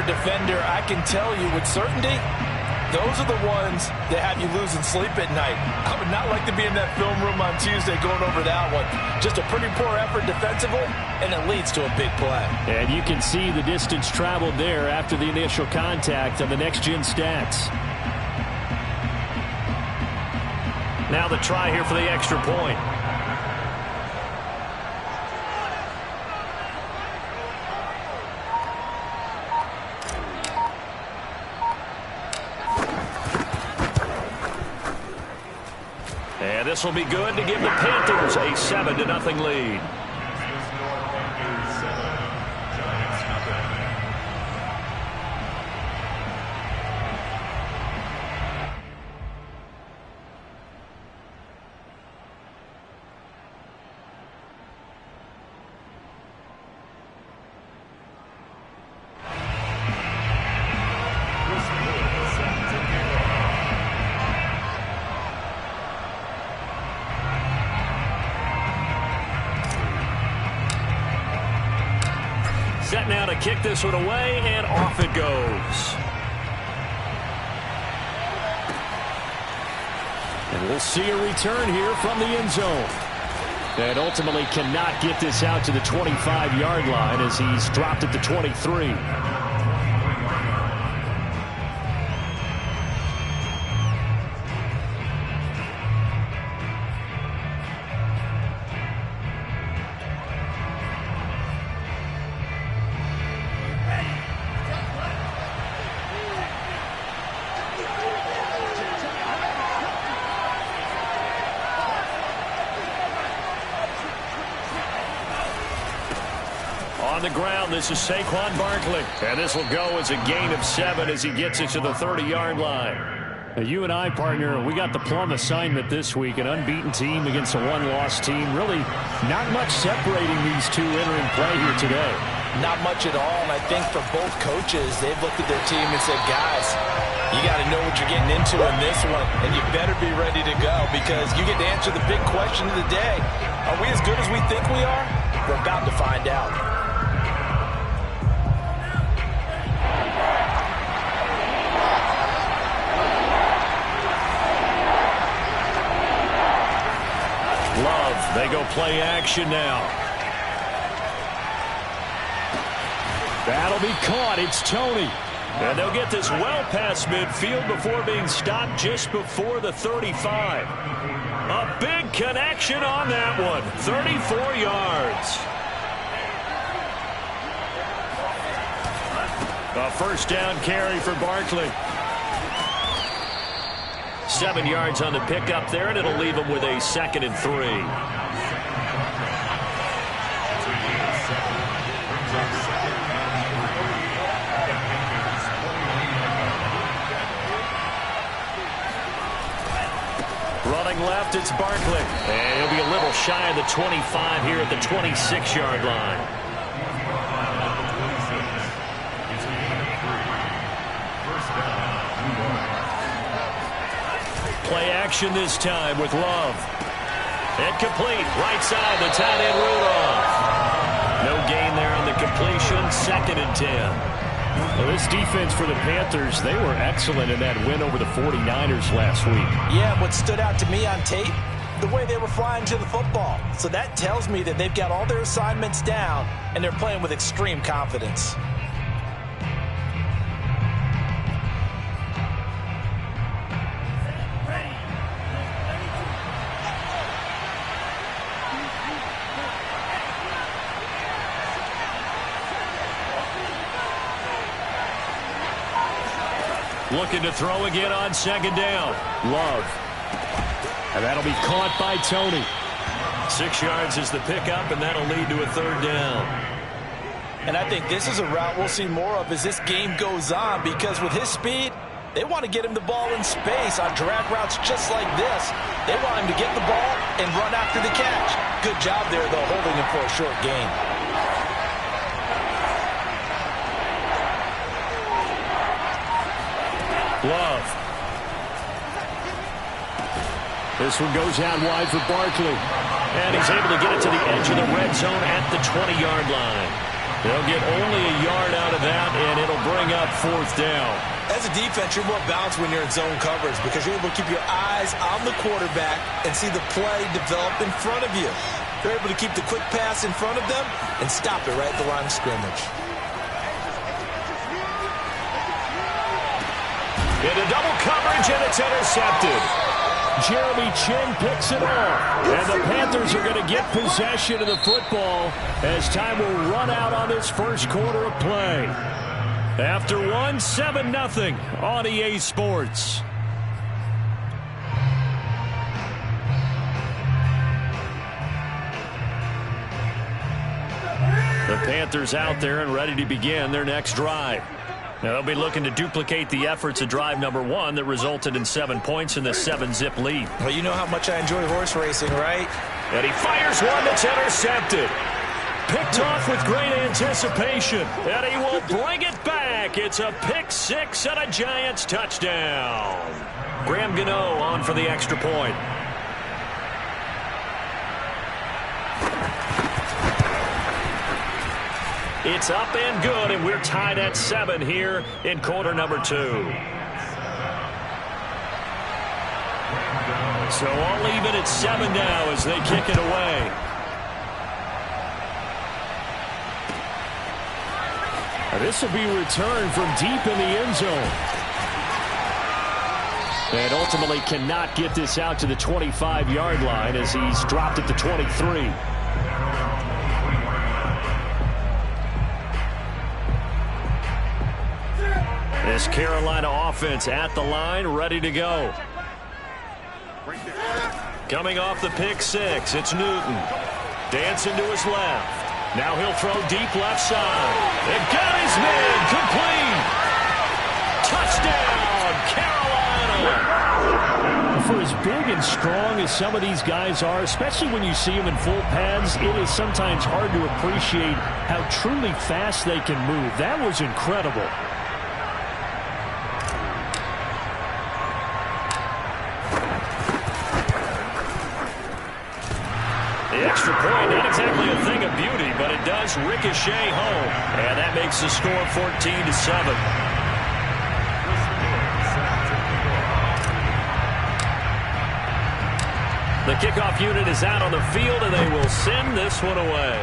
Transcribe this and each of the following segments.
defender, I can tell you with certainty, those are the ones that have you losing sleep at night. I would not like to be in that film room on Tuesday going over that one. Just a pretty poor effort defensively, and it leads to a big play. And you can see the distance traveled there after the initial contact on the next-gen stats. Now the try here for the extra point. And this will be good to give the Panthers a 7-0 lead. Set now to kick this one away, and off it goes. And we'll see a return here from the end zone. And ultimately cannot get this out to the 25-yard line as he's dropped at the 23. On the ground, this is Saquon Barkley. And this will go as a gain of 7 as he gets it to the 30-yard line. Now, you and I, partner, we got the plum assignment this week. An unbeaten team against a one-loss team. Really not much separating these two entering play here today. Not much at all, and I think for both coaches, they've looked at their team and said, guys, you got to know what you're getting into in this one, and you better be ready to go because you get to answer the big question of the day. Are we as good as we think we are? We're about to find out. Love, they go play action now. That'll be caught. It's Tony. And they'll get this well past midfield before being stopped just before the 35. A big connection on that one. 34 yards. A first down carry for Barkley. 7 yards on the pickup there, and it'll leave him with a 2nd and 3. Running left, it's Barkley. And he'll be a little shy of the 25 here at the 26-yard line. Play action this time with Love. Incomplete. Right side, the tight end Rudolph. No gain there on the completion. 2nd and 10. Well, this defense for the Panthers, they were excellent in that win over the 49ers last week. Yeah, what stood out to me on tape, the way they were flying to the football. So that tells me that they've got all their assignments down, and they're playing with extreme confidence. Looking to throw again on 2nd down. Love. And that'll be caught by Tony. 6 yards is the pickup, and that'll lead to a 3rd down. And I think this is a route we'll see more of as this game goes on because with his speed, they want to get him the ball in space on drag routes just like this. They want him to get the ball and run after the catch. Good job there, though, holding him for a short gain. Love. This one goes out wide for Barkley. And he's able to get it to the edge of the red zone at the 20-yard line. They'll get only a yard out of that, and it'll bring up on fourth down. As a defense, you're more balanced when you're in zone coverage because you're able to keep your eyes on the quarterback and see the play develop in front of you. They're able to keep the quick pass in front of them and stop it right at the line of scrimmage. Into double coverage, and it's intercepted. Jeremy Chin picks it off. And the Panthers are going to get possession of the football as time will run out on this first quarter of play. After one, 7-0 on EA Sports. The Panthers out there and ready to begin their next drive. Now they'll be looking to duplicate the efforts of drive number 1 that resulted in 7 points in the 7-zip lead. Well, you know how much I enjoy horse racing, right? And he fires one that's intercepted. Picked off with great anticipation. And he will bring it back. It's a pick six and a Giants touchdown. Graham Gano on for the extra point. It's up and good, and we're tied at 7 here in quarter number 2. So all even at 7 now as they kick it away. This will be returned from deep in the end zone. And ultimately cannot get this out to the 25-yard line as he's dropped at the 23. This Carolina offense at the line, ready to go. Coming off the pick six, it's Newton. Dancing to his left. Now he'll throw deep left side. And got his man complete. Touchdown, Carolina. For as big and strong as some of these guys are, especially when you see them in full pads, it is sometimes hard to appreciate how truly fast they can move. That was incredible. The extra point, not exactly a thing of beauty, but it does ricochet home. And that makes the score 14-7. The kickoff unit is out on the field, and they will send this one away.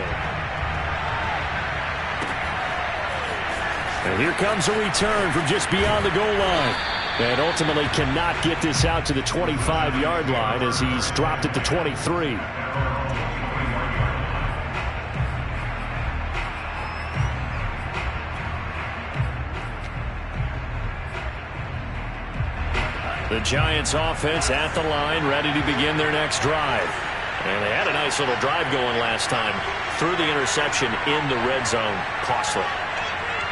And here comes a return from just beyond the goal line. And ultimately cannot get this out to the 25-yard line as he's dropped at the 23. The Giants offense at the line, ready to begin their next drive. And they had a nice little drive going last time. Threw the interception in the red zone. Costly.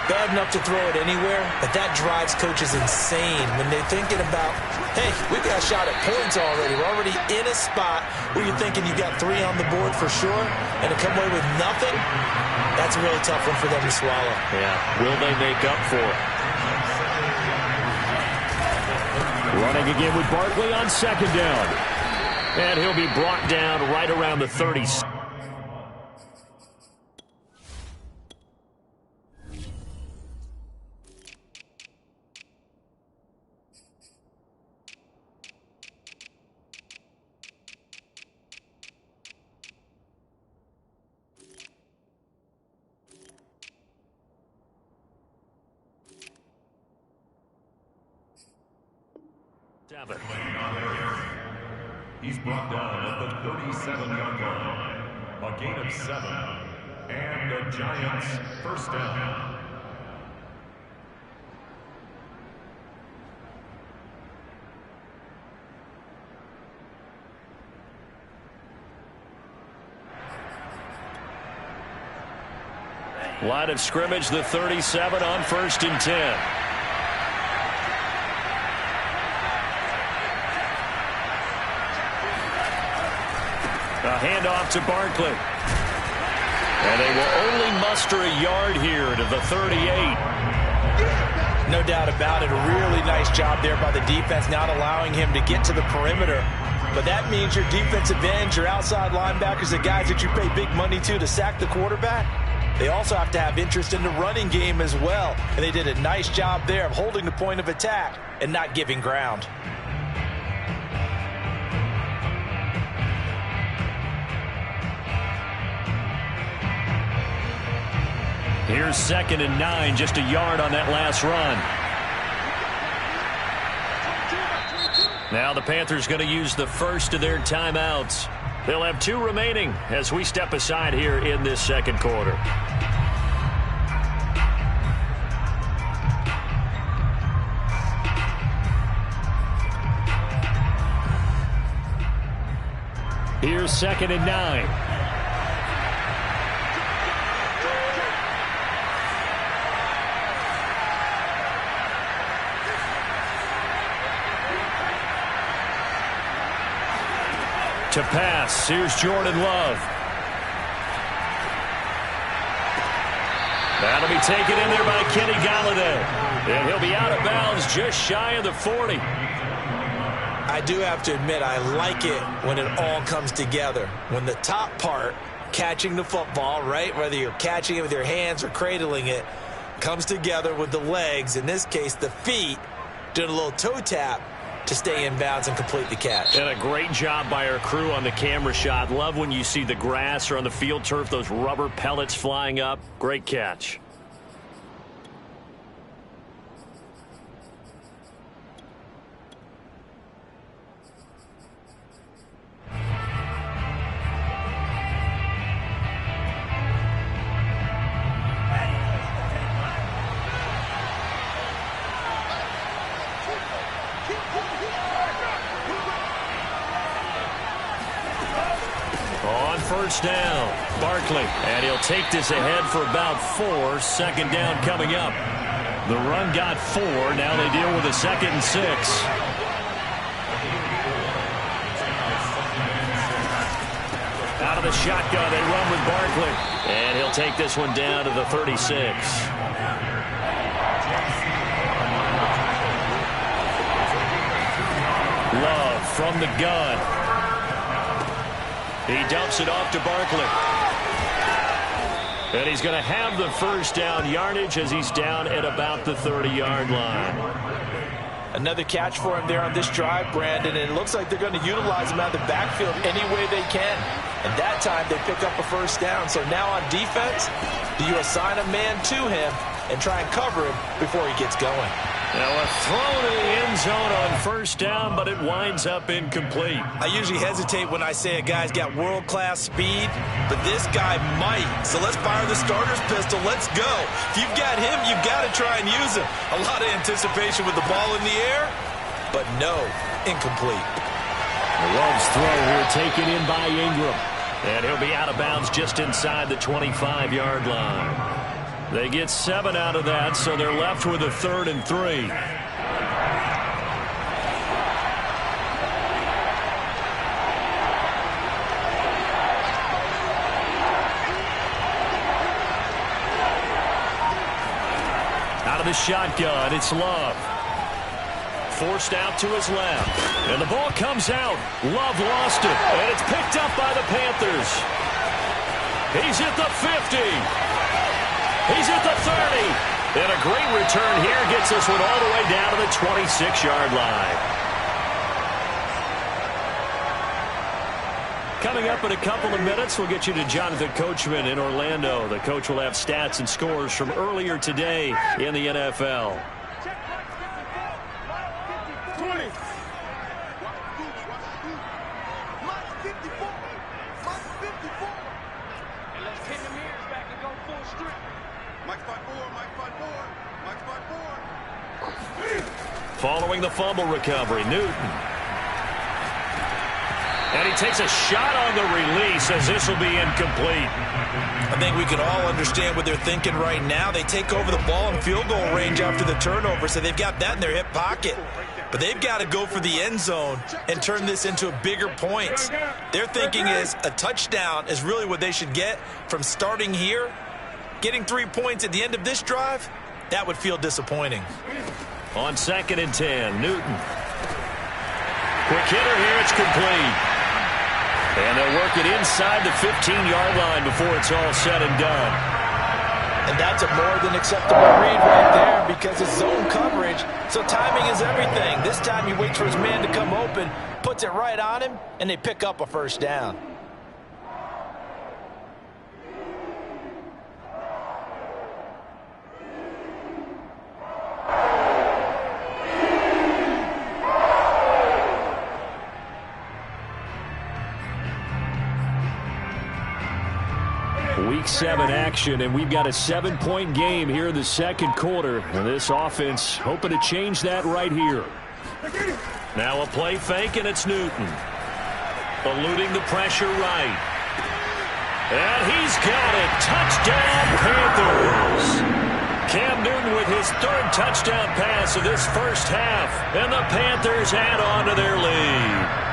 Bad enough to throw it anywhere, but that drives coaches insane when they're thinking about, hey, we've got a shot at points already. We're already in a spot where you're thinking you got 3 on the board for sure, and to come away with nothing, that's a really tough one for them to swallow. Yeah, will they make up for it? Running again with Barkley on second down. And he'll be brought down right around the 30. He's brought down at the 37-yard line. A gain of 7. And the Giants first down. Line of scrimmage, the 37 on 1st and 10. A handoff to Barkley. And they will only muster a yard here to the 38. No doubt about it. A really nice job there by the defense, not allowing him to get to the perimeter. But that means your defensive ends, your outside linebackers, the guys that you pay big money to sack the quarterback, they also have to have interest in the running game as well. And they did a nice job there of holding the point of attack and not giving ground. Here's 2nd and 9, just a yard on that last run. Now the Panthers going to use the first of their timeouts. They'll have 2 remaining as we step aside here in this second quarter. Here's 2nd and 9. To pass, here's Jordan Love. That'll be taken in there by Kenny Galladay. And he'll be out of bounds just shy of the 40. I do have to admit, I like it when it all comes together. When the top part, catching the football, right, whether you're catching it with your hands or cradling it, comes together with the legs, in this case the feet, doing a little toe tap to stay in bounds and complete the catch. And a great job by our crew on the camera shot. Love when you see the grass or on the field turf, those rubber pellets flying up. Great catch. First down, Barkley, and he'll take this ahead for about 4. 2nd down coming up. The run got 4. Now they deal with a 2nd and 6. Out of the shotgun, they run with Barkley, and he'll take this one down to the 36. Love from the gun. He dumps it off to Barkley. And he's going to have the first down yardage as he's down at about the 30-yard line. Another catch for him there on this drive, Brandon, and it looks like they're going to utilize him out of the backfield any way they can. And that time they pick up a first down. So now on defense, do you assign a man to him and try and cover him before he gets going? Now a throw to the end zone on first down, but it winds up incomplete. I usually hesitate when I say a guy's got world-class speed, but this guy might. So let's fire the starter's pistol. Let's go. If you've got him, you've got to try and use him. A lot of anticipation with the ball in the air, but no, incomplete. Love's throw here taken in by Ingram. And he'll be out of bounds just inside the 25-yard line. They get 7 out of that, so they're left with a 3rd and 3. Out of the shotgun, it's Love. Forced out to his left. And the ball comes out. Love lost it. And it's picked up by the Panthers. He's at the 50. He's at the 30. And a great return here gets this one all the way down to the 26-yard line. Coming up in a couple of minutes, we'll get you to Jonathan Coachman in Orlando. The coach will have stats and scores from earlier today in the NFL. Following the fumble recovery, Newton. And he takes a shot on the release as this will be incomplete. I think we can all understand what they're thinking right now. They take over the ball in field goal range after the turnover, so they've got that in their hip pocket. But they've got to go for the end zone and turn this into a bigger points. Their thinking is a touchdown is really what they should get from starting here. Getting 3 points at the end of this drive, that would feel disappointing. On 2nd and 10, Newton. Quick hitter here, it's complete. And they'll work it inside the 15-yard line before it's all said and done. And that's a more than acceptable read right there because it's zone coverage, so timing is everything. This time he waits for his man to come open, puts it right on him, and they pick up a first down. Week 7 action, and we've got a 7-point game here in the second quarter. And this offense hoping to change that right here. Now a play fake, and it's Newton. Eluding the pressure right. And he's got it. Touchdown, Panthers. Cam Newton with his 3rd touchdown pass of this first half. And the Panthers add on to their lead.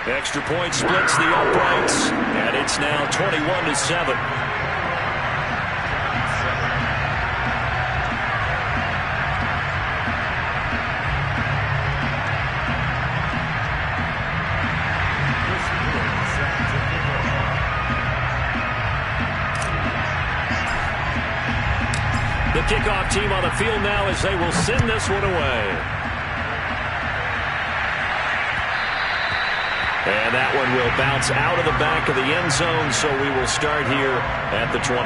Extra point splits the uprights, and it's now 21-7. The kickoff team on the field now as they will send this one away. And that one will bounce out of the back of the end zone, so we will start here at the 25.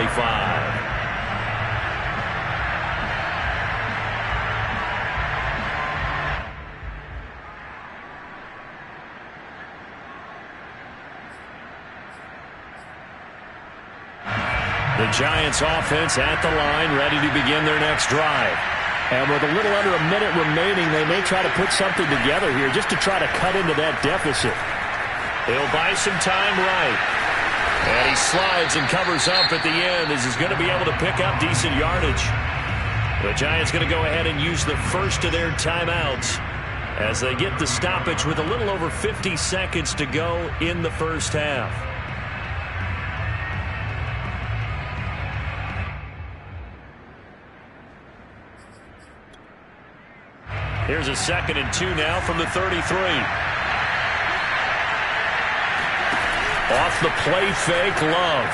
The Giants offense at the line, ready to begin their next drive. And with a little under a minute remaining, they may try to put something together here just to try to cut into that deficit. He'll buy some time right. And he slides and covers up at the end as he's going to be able to pick up decent yardage. The Giants going to go ahead and use the first of their timeouts as they get the stoppage with a little over 50 seconds to go in the first half. Here's a 2nd and 2 now from the 33. Off the play fake, Love.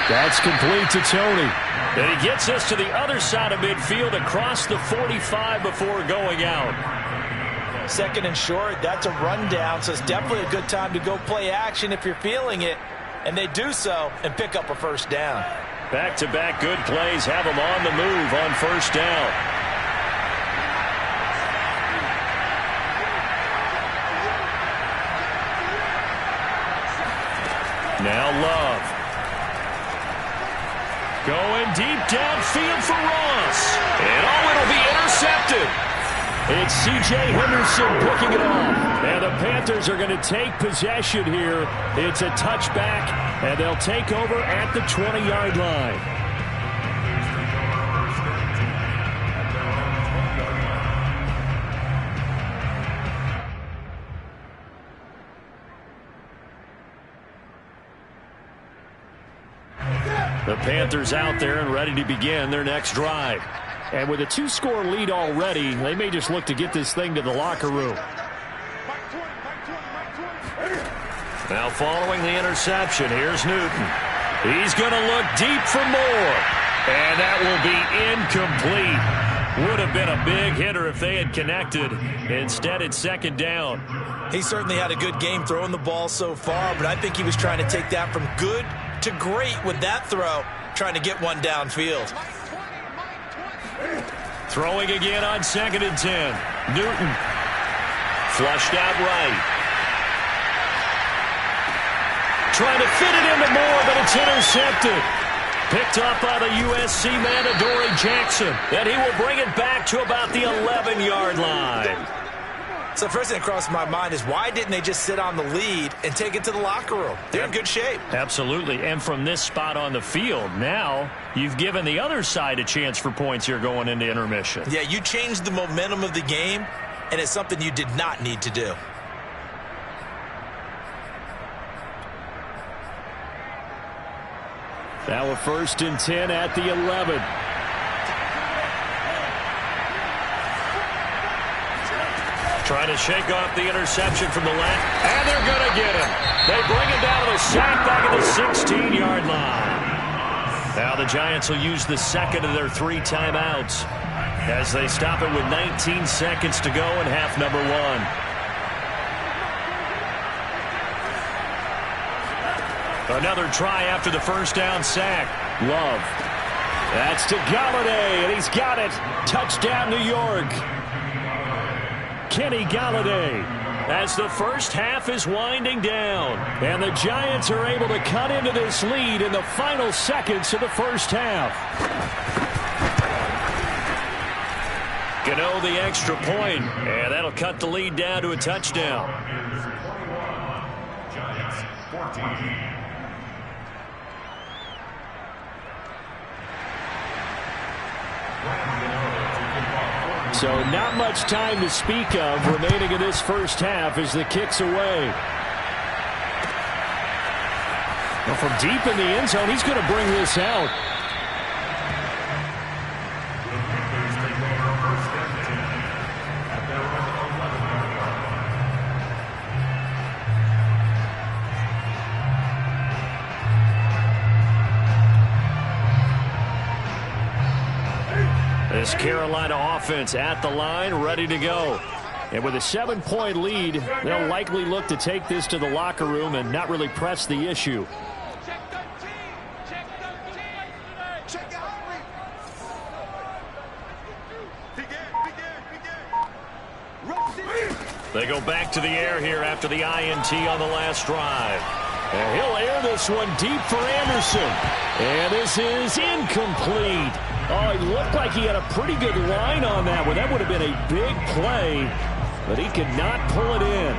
That's complete to Tony. And he gets us to the other side of midfield across the 45 before going out. 2nd and short, that's a rundown, so it's definitely a good time to go play action if you're feeling it. And they do so and pick up a first down. Back-to-back good plays have them on the move on first down. Now Love. Going deep downfield for Ross. And it'll be intercepted. It's C.J. Henderson picking it off. And the Panthers are going to take possession here. It's a touchback, and they'll take over at the 20-yard line. The Panthers out there and ready to begin their next drive. And with a 2-score lead already, they may just look to get this thing to the locker room. Now following the interception, here's Newton. He's going to look deep for more. And that will be incomplete. Would have been a big hitter if they had connected. Instead, it's 2nd down. He certainly had a good game throwing the ball so far, but I think he was trying to take that from good to great with that throw, trying to get one downfield. Throwing again on 2nd and 10. Newton. Flushed out right. Trying to fit it into Moore, but it's intercepted. Picked up by the USC man, Adoree Jackson. And he will bring it back to about the 11-yard line. So the first thing that crossed my mind is why didn't they just sit on the lead and take it to the locker room? They're in good shape. Absolutely. And from this spot on the field, now you've given the other side a chance for points here going into intermission. Yeah, you changed the momentum of the game, and it's something you did not need to do. Now a 1st and 10 at the 11. Trying to shake off the interception from the left, and they're going to get him. They bring him down to the sack back at the 16-yard line. Now the Giants will use the second of their 3 timeouts as they stop it with 19 seconds to go in half number 1. Another try after the first down sack. Love. That's to Galladay, and he's got it. Touchdown, New York. Kenny Galladay. As the first half is winding down. And the Giants are able to cut into this lead in the final seconds of the first half. Gano the extra point, and that'll cut the lead down to a touchdown. Giants 14. So not much time to speak of remaining in this first half as the kick's away. Well, from deep in the end zone, he's going to bring this out. This Carolina offense at the line, ready to go. And with a 7-point lead, they'll likely look to take this to the locker room and not really press the issue. They go back to the air here after the INT on the last drive. And he'll air this one deep for Anderson. And this is incomplete. Oh, it looked like he had a pretty good line on that one. That would have been a big play, but he could not pull it in.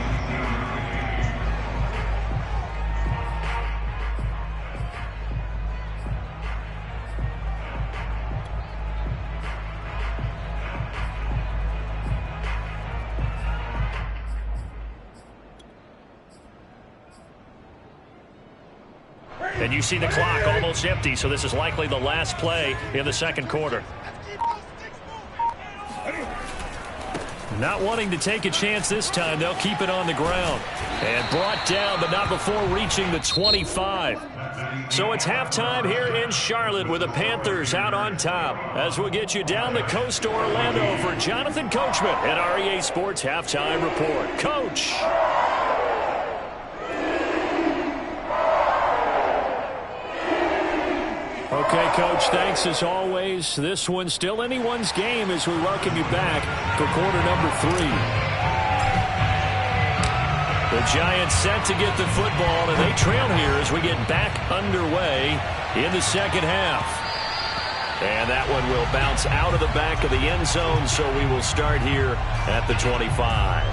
And you see the clock almost empty, so this is likely the last play in the second quarter. Not wanting to take a chance this time, they'll keep it on the ground. And brought down, but not before reaching the 25. So it's halftime here in Charlotte with the Panthers out on top. As we'll get you down the coast to Orlando for Jonathan Coachman at REA Sports Halftime Report. Coach! Okay, Coach, thanks as always. This one's still anyone's game as we welcome you back for quarter number 3. The Giants set to get the football, and they trail here as we get back underway in the second half. And that one will bounce out of the back of the end zone, so we will start here at the 25.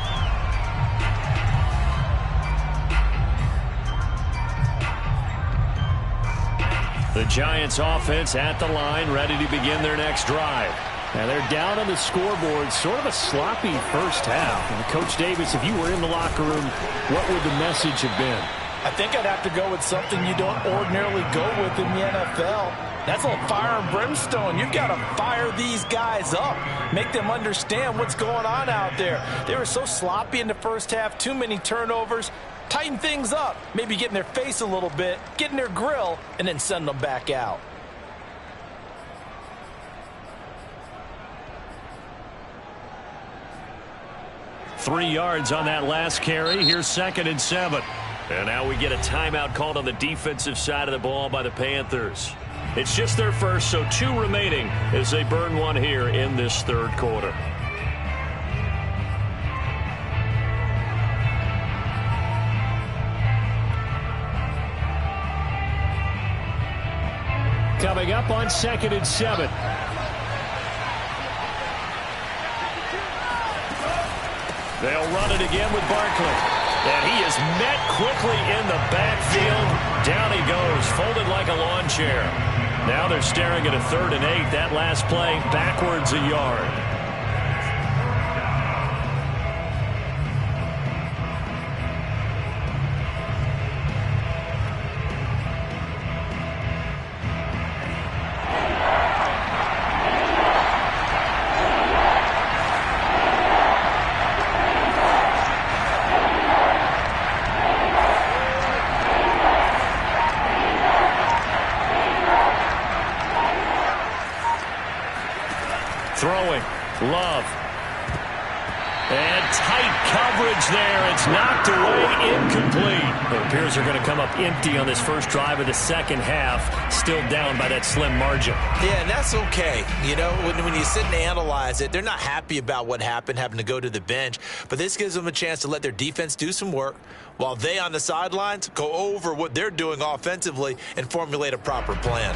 The Giants offense at the line, ready to begin their next drive. And they're down on the scoreboard, sort of a sloppy first half. And Coach Davis, if you were in the locker room, what would the message have been? I think I'd have to go with something you don't ordinarily go with in the NFL. That's a little fire and brimstone. You've got to fire these guys up. Make them understand what's going on out there. They were so sloppy in the first half, too many turnovers. Tighten things up, maybe get in their face a little bit, get in their grill, and then send them back out. Three yards on that last carry. Here's 2nd and 7. And now we get a timeout called on the defensive side of the ball by the Panthers. It's just their first, so 2 remaining as they burn one here in this third quarter. Coming up on 2nd and 7. They'll run it again with Barkley. And he is met quickly in the backfield. Down he goes, folded like a lawn chair. Now they're staring at a 3rd and 8. That last play, backwards a yard. Love. And tight coverage there. It's knocked away, incomplete. It appears they're going to come up empty on this first drive of the second half, still down by that slim margin. Yeah, and that's okay. You know, when you sit and analyze it, they're not happy about what happened, having to go to the bench. But this gives them a chance to let their defense do some work while they on the sidelines go over what they're doing offensively and formulate a proper plan.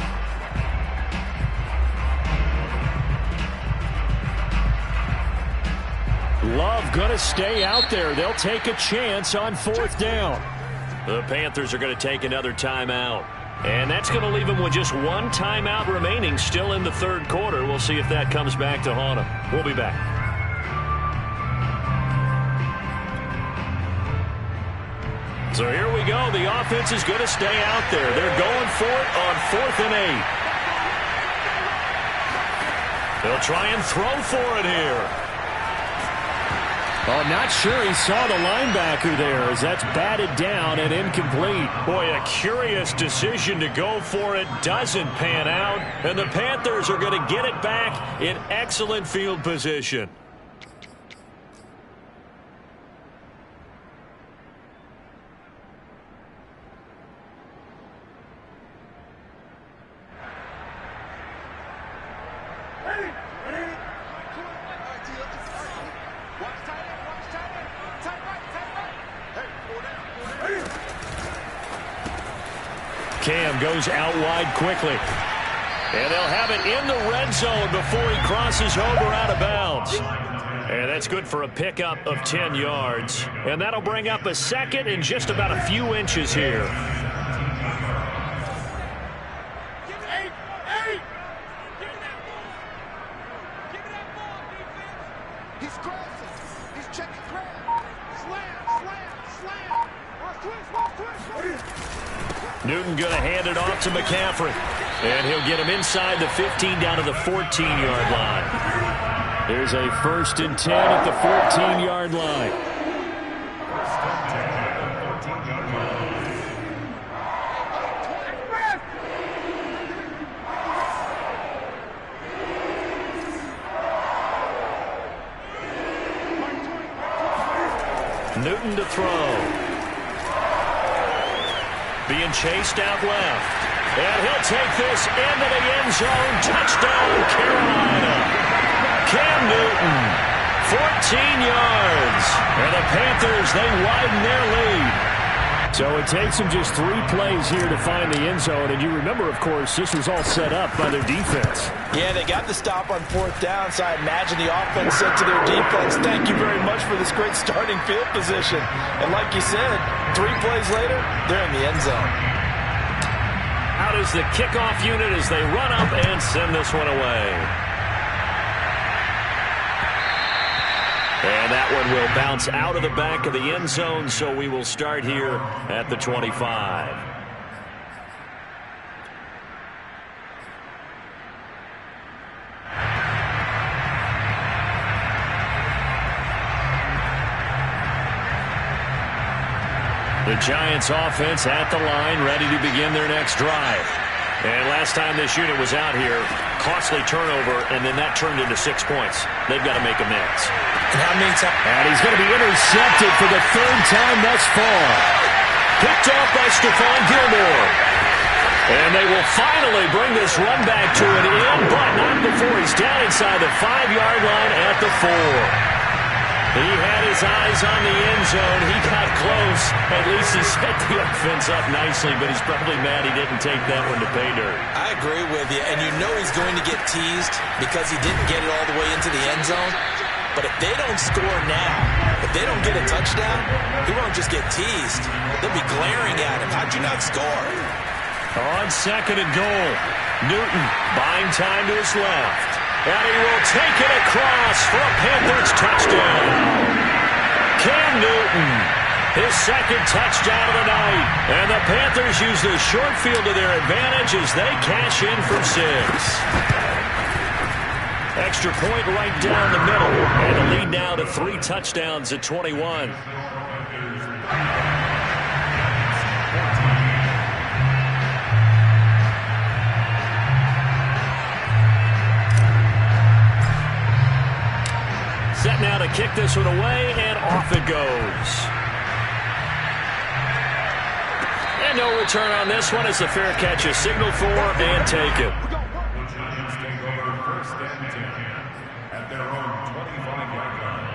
Love going to stay out there. They'll take a chance on fourth down. The Panthers are going to take another timeout. And that's going to leave them with just one timeout remaining still in the third quarter. We'll see if that comes back to haunt them. We'll be back. So here we go. The offense is going to stay out there. They're going for it on 4th and 8. They'll try and throw for it here. Oh, not sure he saw the linebacker there as that's batted down and incomplete. Boy, a curious decision to go for it. Doesn't pan out. And the Panthers are going to get it back in excellent field position. Cam goes out wide quickly. And they'll have it in the red zone before he crosses over out of bounds. And that's good for a pickup of 10 yards. And that'll bring up a second and just about a few inches here. Newton going to hand it off to McCaffrey. And he'll get him inside the 15 down to the 14-yard line. There's a 1st and 10 at the 14-yard line. Newton to throw. Being chased out left. And he'll take this into the end zone. Touchdown, Carolina. Cam Newton, 14 yards. And the Panthers, they widen their lead. So it takes them just 3 plays here to find the end zone. And you remember, of course, this was all set up by their defense. Yeah, they got the stop on 4th down, so I imagine the offense said to their defense, thank you very much for this great starting field position. And like you said, 3 plays later, they're in the end zone. Out is the kickoff unit as they run up and send this one away. And that one will bounce out of the back of the end zone, so we will start here at the 25. The Giants offense at the line, ready to begin their next drive. And last time this unit was out here, costly turnover, and then that turned into 6 points. They've got to make amends. And he's going to be intercepted for the 3rd time thus far. Picked off by Stephon Gilmore. And they will finally bring this run back to an end, but not before he's down inside the 5-yard line at the 4. He had his eyes on the end zone. He got close. At least he set the offense up nicely, but he's probably mad he didn't take that one to pay dirt. I agree with you, and you know he's going to get teased because he didn't get it all the way into the end zone. But if they don't score now, if they don't get a touchdown, he won't just get teased. They'll be glaring at him. How'd you not score? On 2nd and goal, Newton buying time to his left. And he will take it across for a Panthers touchdown. Cam Newton, his 2nd touchdown of the night. And the Panthers use the short field to their advantage as they cash in for 6. Extra point right down the middle. And the lead now to 3 touchdowns at 21. kick this one away, and off it goes. And no return on this one as the fair catch is signaled for and taken. The Giants take over 1st and 10 at their own 25-yard line.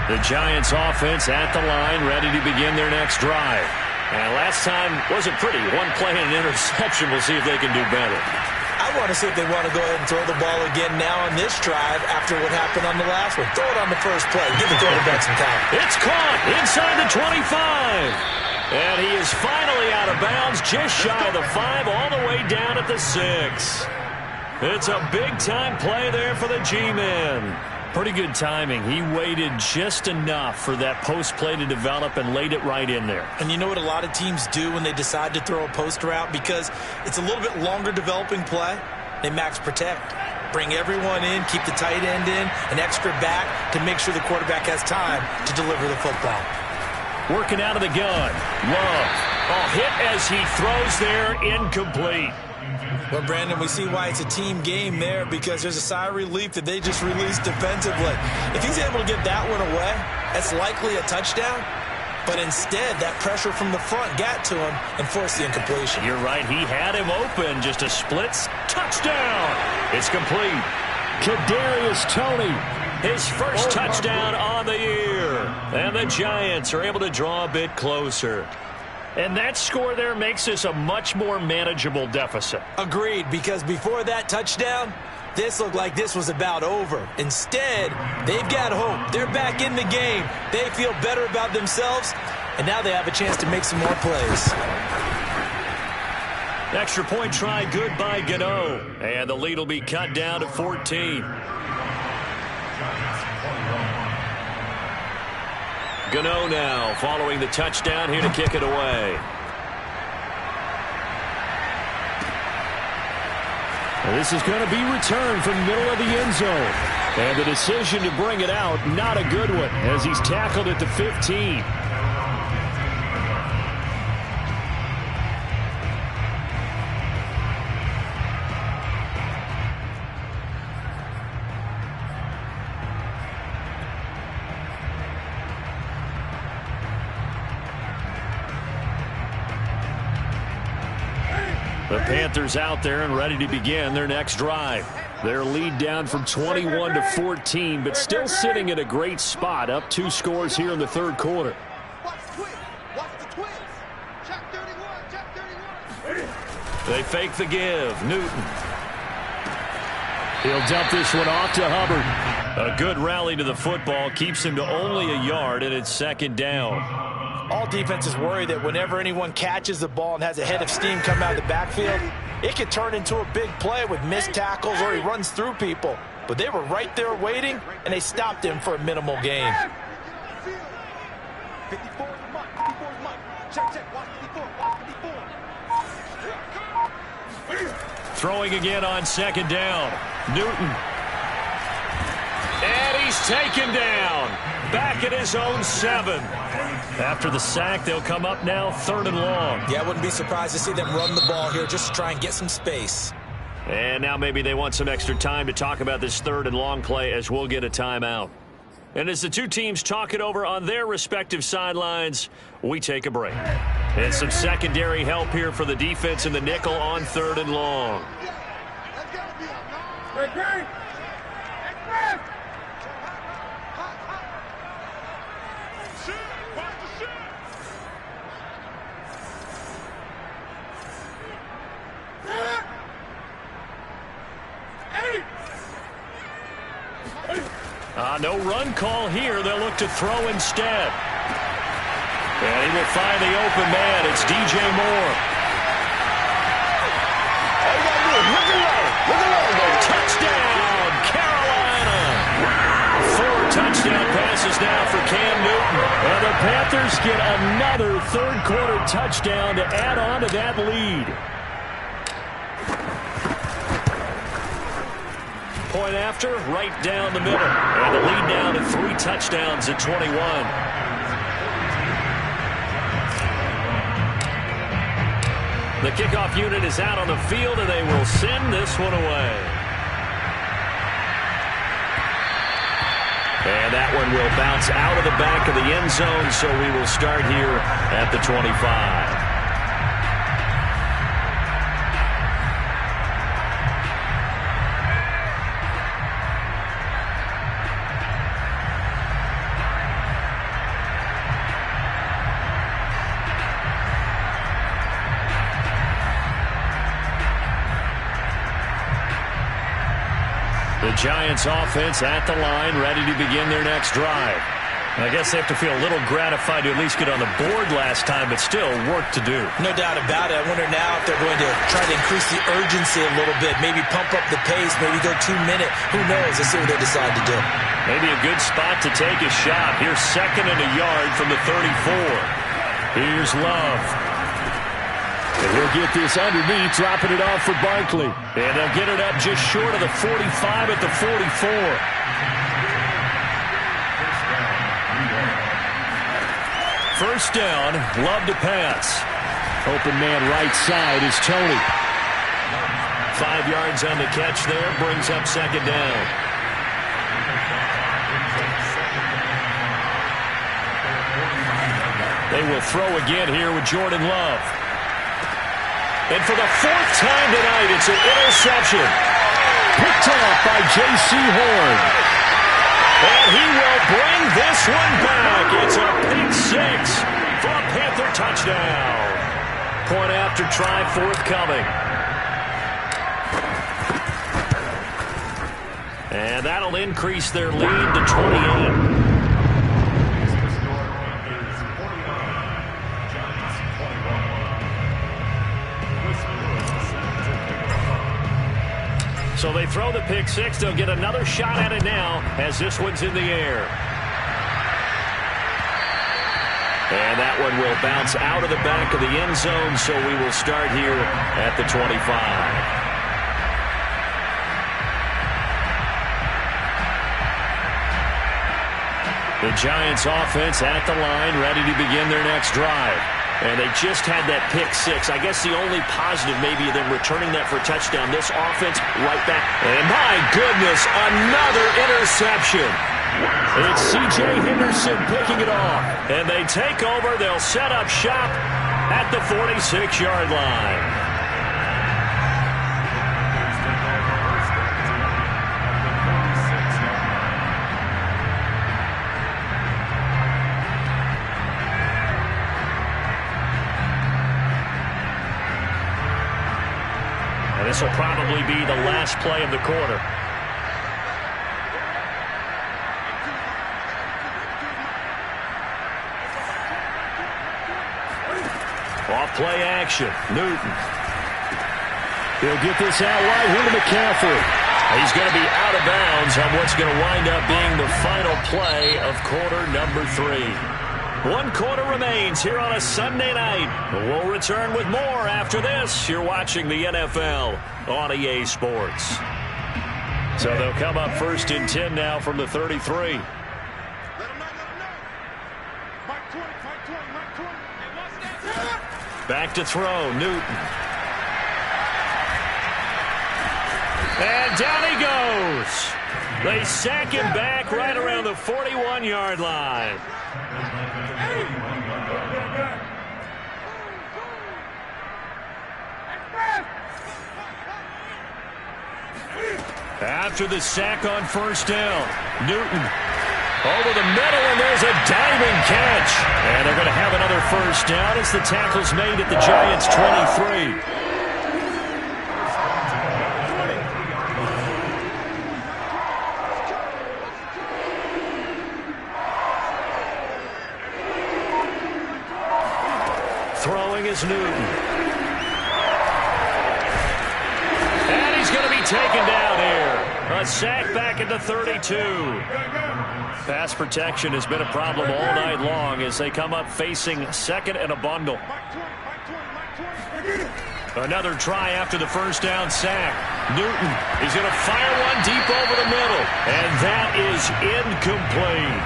The Giants offense at the line, ready to begin their next drive. And last time wasn't pretty. One play and an interception. We'll see if they can do better. I want to see if they want to go ahead and throw the ball again now on this drive after what happened on the last one. Throw it on the first play. Give the quarterback some time. It's caught inside the 25. And he is finally out of bounds, just shy of the 5, all the way down at the 6. It's a big-time play there for the G-men. Pretty good timing. He waited just enough for that post play to develop and laid it right in there. And you know what a lot of teams do when they decide to throw a post route? Because it's a little bit longer developing play. They max protect. Bring everyone in, keep the tight end in, an extra back to make sure the quarterback has time to deliver the football. Working out of the gun. Love. Hit as he throws there, incomplete. Well, Brandon, we see why it's a team game there, because there's a sigh of relief that they just released defensively. If he's able to get that one away, that's likely a touchdown. But instead, that pressure from the front got to him and forced the incompletion. You're right. He had him open. Just a split touchdown. It's complete. Kadarius Toney. His first touchdown on the year. And the Giants are able to draw a bit closer. And that score there makes this a much more manageable deficit. Agreed, because before that touchdown, this looked like this was about over. Instead, they've got hope. They're back in the game. They feel better about themselves, and now they have a chance to make some more plays. Extra point try good by Gano. And the lead will be cut down to 14. Gano now following the touchdown here to kick it away. This is going to be returned from middle of the end zone. And the decision to bring it out, not a good one, as he's tackled at the 15. The Panthers out there and ready to begin their next drive. Their lead down from 21 to 14, but still sitting at a great spot, up 2 scores here in the third quarter. They fake the give. Newton. He'll dump this one off to Hubbard. A good rally to the football keeps him to only a yard, and it's second down. All defenses worry that whenever anyone catches the ball and has a head of steam come out of the backfield, it could turn into a big play with missed tackles or he runs through people. But they were right there waiting, and they stopped him for a minimal gain. Throwing again on second down. Newton. And he's taken down. Back at his own 7. After the sack, they'll come up now 3rd and long. Yeah, I wouldn't be surprised to see them run the ball here just to try and get some space. And now maybe they want some extra time to talk about this 3rd and long play as we'll get a timeout. And as the two teams talk it over on their respective sidelines, we take a break. And some secondary help here for the defense in the nickel on 3rd and long. No run call here. They'll look to throw instead. And he will find the open man. It's DJ Moore. Touchdown, Carolina. 4 touchdown passes now for Cam Newton. And the Panthers get another third quarter touchdown to add on to that lead. Point after, right down the middle. And the lead now to 3 touchdowns at 21. The kickoff unit is out on the field, and they will send this one away. And that one will bounce out of the back of the end zone, so we will start here at the 25. The Giants offense at the line, ready to begin their next drive. I guess they have to feel a little gratified to at least get on the board last time, but still work to do. No doubt about it. I wonder now if they're going to try to increase the urgency a little bit, maybe pump up the pace, maybe go 2 minute. Who knows? Let's see what they decide to do. Maybe a good spot to take a shot. Here's 2nd and a yard from the 34. Here's Love. And he'll get this underneath, dropping it off for Barkley. And they'll get it up just short of the 45 at the 44. First down, Love to pass. Open man right side is Tony. 5 yards on the catch there, brings up 2nd down. They will throw again here with Jordan Love. And for the 4th time tonight, it's an interception. Picked off by J.C. Horn. And he will bring this one back. It's a pick 6 for a Panther touchdown. Point after try forthcoming. And that'll increase their lead to 28. So they throw the pick 6. They'll get another shot at it now as this one's in the air. And that one will bounce out of the back of the end zone, so we will start here at the 25. The Giants offense at the line, ready to begin their next drive. And they just had that pick 6. I guess the only positive maybe of them returning that for a touchdown. This offense right back. And my goodness, another interception. It's C.J. Henderson picking it off. And they take over. They'll set up shop at the 46-yard line. This will probably be the last play of the quarter. Off play action. Newton. He'll get this out wide here to McCaffrey. He's going to be out of bounds on what's going to wind up being the final play of quarter number 3. 1 quarter remains here on a Sunday night. We'll return with more after this. You're watching the NFL on EA Sports. So they'll come up 1st and 10 now from the 33. Back to throw, Newton. And down he goes. They sack him back right around the 41-yard line. After the sack on 1st down, Newton over the middle, and there's a diving catch. And they're going to have another 1st down as the tackle's made at the Giants' 23. Throwing is Newton. And he's going to be taken down here. A sack back at the 32. Pass protection has been a problem all night long as they come up facing 2nd and a bundle. Another try after the 1st down sack. Newton, he's going to fire one deep over the middle. And that is incomplete.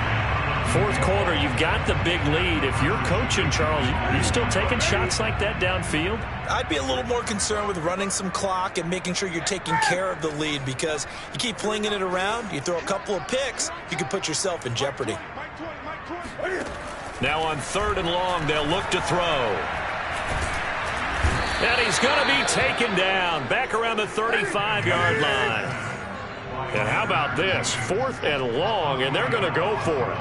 fourth quarter, you've got the big lead. If you're coaching, Charles, you still taking shots like that downfield? I'd be a little more concerned with running some clock and making sure you're taking care of the lead, because you keep flinging it around, you throw a couple of picks, you can put yourself in jeopardy. Now on 3rd and long, they'll look to throw. And he's going to be taken down back around the 35-yard line. And how about this? 4th and long, and they're going to go for it.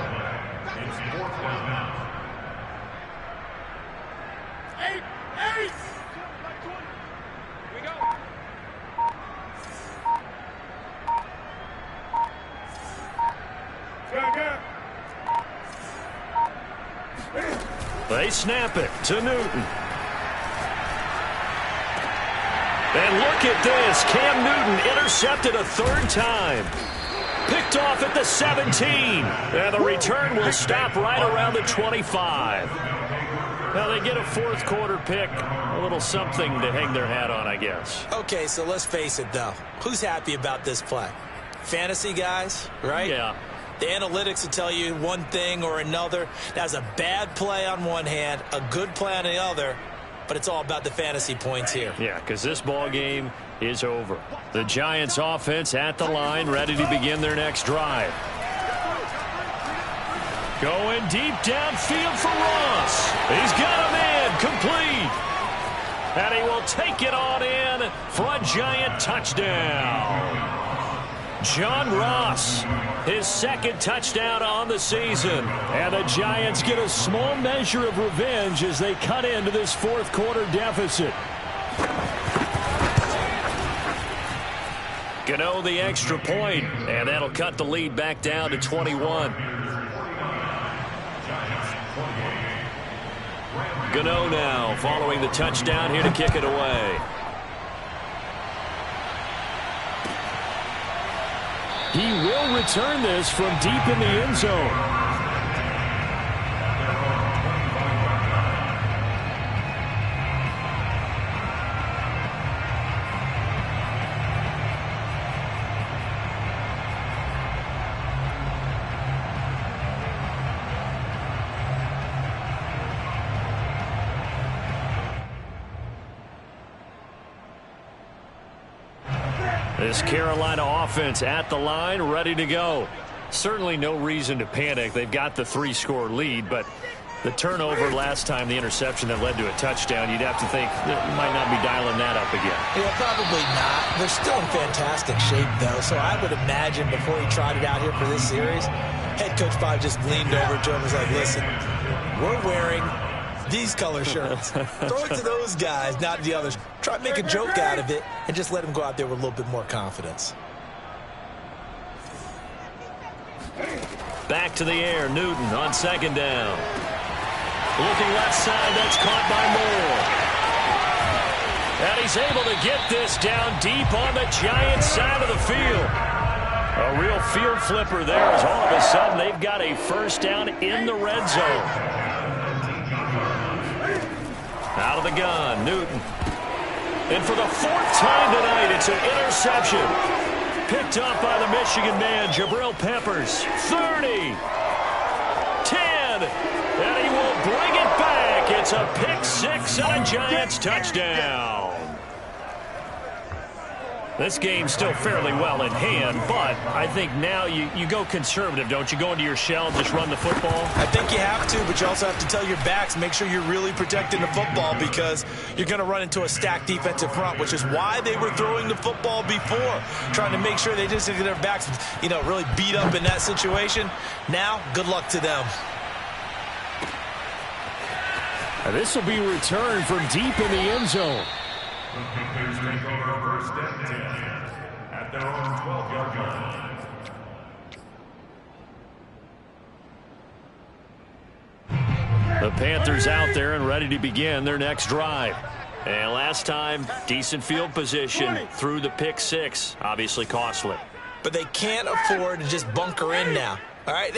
It's 4th down. Eight. We go. They snap it to Newton. And look at this. Cam Newton intercepted a 3rd time. Picked off at the 17. And the return will stop right around the 25. Now they get a 4th quarter pick. A little something to hang their hat on, I guess. Okay, so let's face it, though. Who's happy about this play? Fantasy guys, right? Yeah. The analytics will tell you one thing or another. That's a bad play on one hand, a good play on the other. But it's all about the fantasy points here. Yeah, because this ball game is over. The Giants offense at the line, ready to begin their next drive. Going deep downfield for Ross. He's got a man complete. And he will take it on in for a Giant touchdown. John Ross, his 2nd touchdown on the season. And the Giants get a small measure of revenge as they cut into this 4th quarter deficit. Gano the extra point, and that'll cut the lead back down to 21. Gano now following the touchdown here to kick it away. He will return this from deep in the end zone. This Carolina offense at the line, ready to go. Certainly no reason to panic. They've got the 3-score lead, but the turnover last time, the interception that led to a touchdown, you'd have to think that you might not be dialing that up again. Yeah, probably not. They're still in fantastic shape, though, so I would imagine before he trotted out here for this series, head coach probably just leaned over to him and was like, listen, we're wearing these color shirts. Throw it to those guys, not the others. Try to make a joke out of it and just let them go out there with a little bit more confidence. Back to the air, Newton on 2nd down. Looking left side, that's caught by Moore. And he's able to get this down deep on the Giants side of the field. A real field flipper there as all of a sudden they've got a 1st down in the red zone. Out of the gun, Newton. And for the 4th time tonight, it's an interception. Picked up by the Michigan man, Jabril Peppers. 30. 10. And he will bring it back. It's a pick 6 and a Giants touchdown. This game's still fairly well in hand, but I think now you go conservative, don't you? Go into your shell and just run the football? I think you have to, but you also have to tell your backs, make sure you're really protecting the football, because you're going to run into a stacked defensive front, which is why they were throwing the football before, trying to make sure they just get their backs, really beat up in that situation. Now, good luck to them. And this will be returned from deep in the end zone. The Panthers take over 1st and 10 at their own 12-yard line. The Panthers out there and ready to begin their next drive. And last time, decent field position through the pick 6. Obviously costly. But they can't afford to just bunker in now. All right,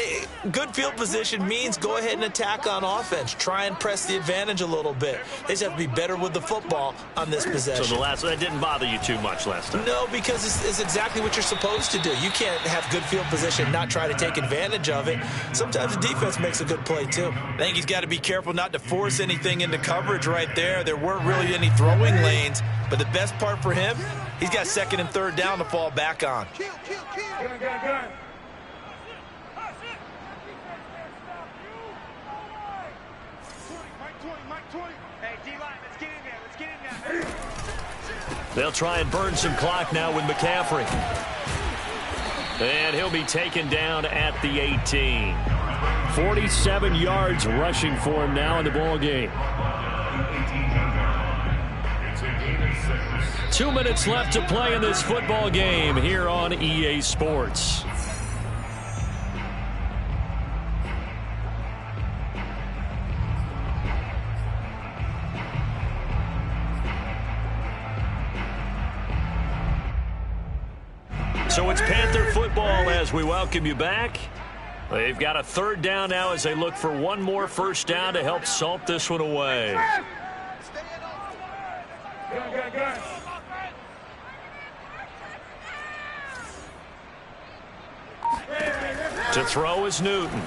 good field position means go ahead and attack on offense. Try and press the advantage a little bit. They just have to be better with the football on this possession. So that didn't bother you too much last time? No, because it's exactly what you're supposed to do. You can't have good field position, not try to take advantage of it. Sometimes the defense makes a good play, too. I think he's got to be careful not to force anything into coverage right there. There weren't really any throwing lanes, but the best part for him, he's got second and third down to fall back on. Gun. They'll try and burn some clock now with McCaffrey. And he'll be taken down at the 18. 47 yards rushing for him now in the ball game. 2 minutes left to play in this football game here on EA Sports. So it's Panther football as we welcome you back. They've got a third down now as they look for one more first down to help salt this one away. Gun. To throw is Newton.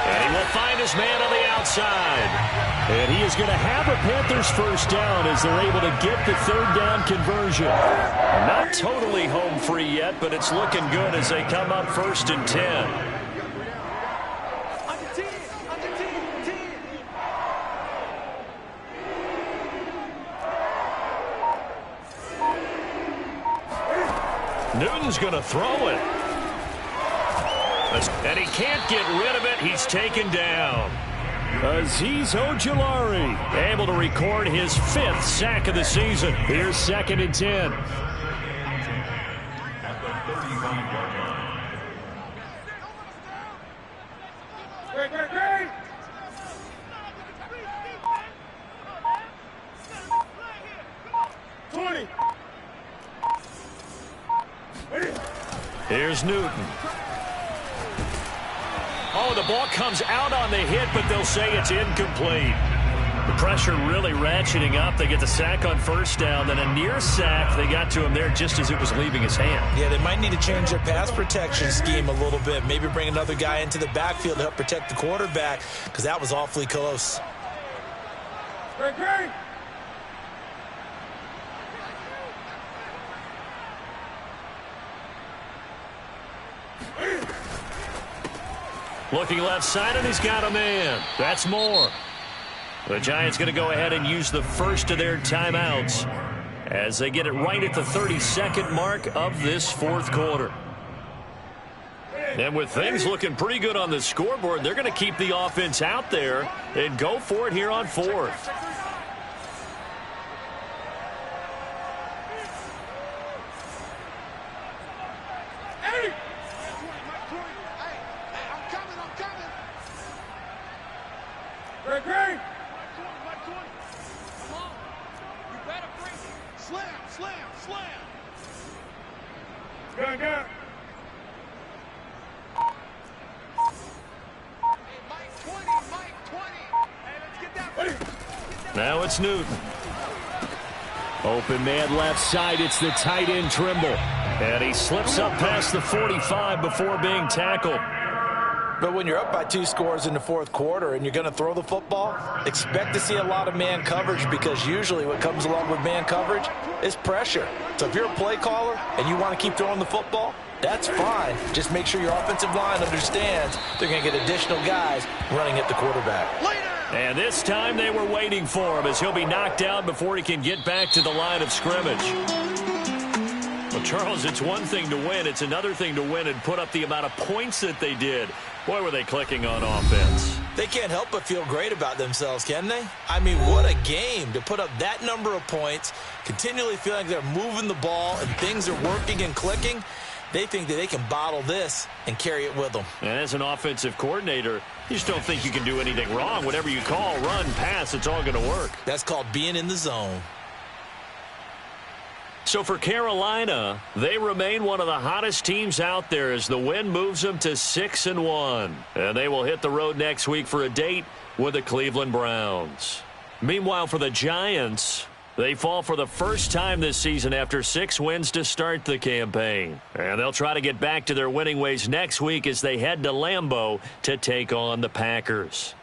And he will find his man on the outside. And he is going to have a Panthers first down as they're able to get the third down conversion. Not totally home free yet, but it's looking good as they come up 1st and 10. Newton's going to throw it. And he can't get rid of it. He's taken down. Azeez Ojulari Able to record his 5th sack of the season. Here's 2nd and 10. Great. 20. Here's Newton. Oh, the ball comes out on the hit, but they'll say it's incomplete. The pressure really ratcheting up. They get the sack on first down, then a near sack. They got to him there just as it was leaving his hand. Yeah, they might need to change their pass protection scheme a little bit. Maybe bring another guy into the backfield to help protect the quarterback, because that was awfully close. Great. Looking left side, and he's got a man. That's more. The Giants going to go ahead and use the first of their timeouts as they get it right at the 32nd mark of this 4th quarter. And with things looking pretty good on the scoreboard, they're going to keep the offense out there and go for it here on 4th. Great. Slam. Gun. Now it's Newton. Open man left side. It's the tight end Trimble. And he slips up past the 45 before being tackled. But when you're up by 2 scores in the 4th quarter and you're going to throw the football, expect to see a lot of man coverage, because usually what comes along with man coverage is pressure. So if you're a play caller and you want to keep throwing the football, that's fine. Just make sure your offensive line understands they're going to get additional guys running at the quarterback. And this time they were waiting for him as he'll be knocked down before he can get back to the line of scrimmage. Well, Charles, it's one thing to win. It's another thing to win and put up the amount of points that they did. Boy, were they clicking on offense. They can't help but feel great about themselves, can they? I mean, what a game to put up that number of points, continually feeling like they're moving the ball and things are working and clicking. They think that they can bottle this and carry it with them. And as an offensive coordinator, you just don't think you can do anything wrong. Whatever you call, run, pass, it's all going to work. That's called being in the zone. So for Carolina, they remain one of the hottest teams out there as the win moves them to 6-1. And they will hit the road next week for a date with the Cleveland Browns. Meanwhile, for the Giants, they fall for the first time this season after 6 wins to start the campaign. And they'll try to get back to their winning ways next week as they head to Lambeau to take on the Packers.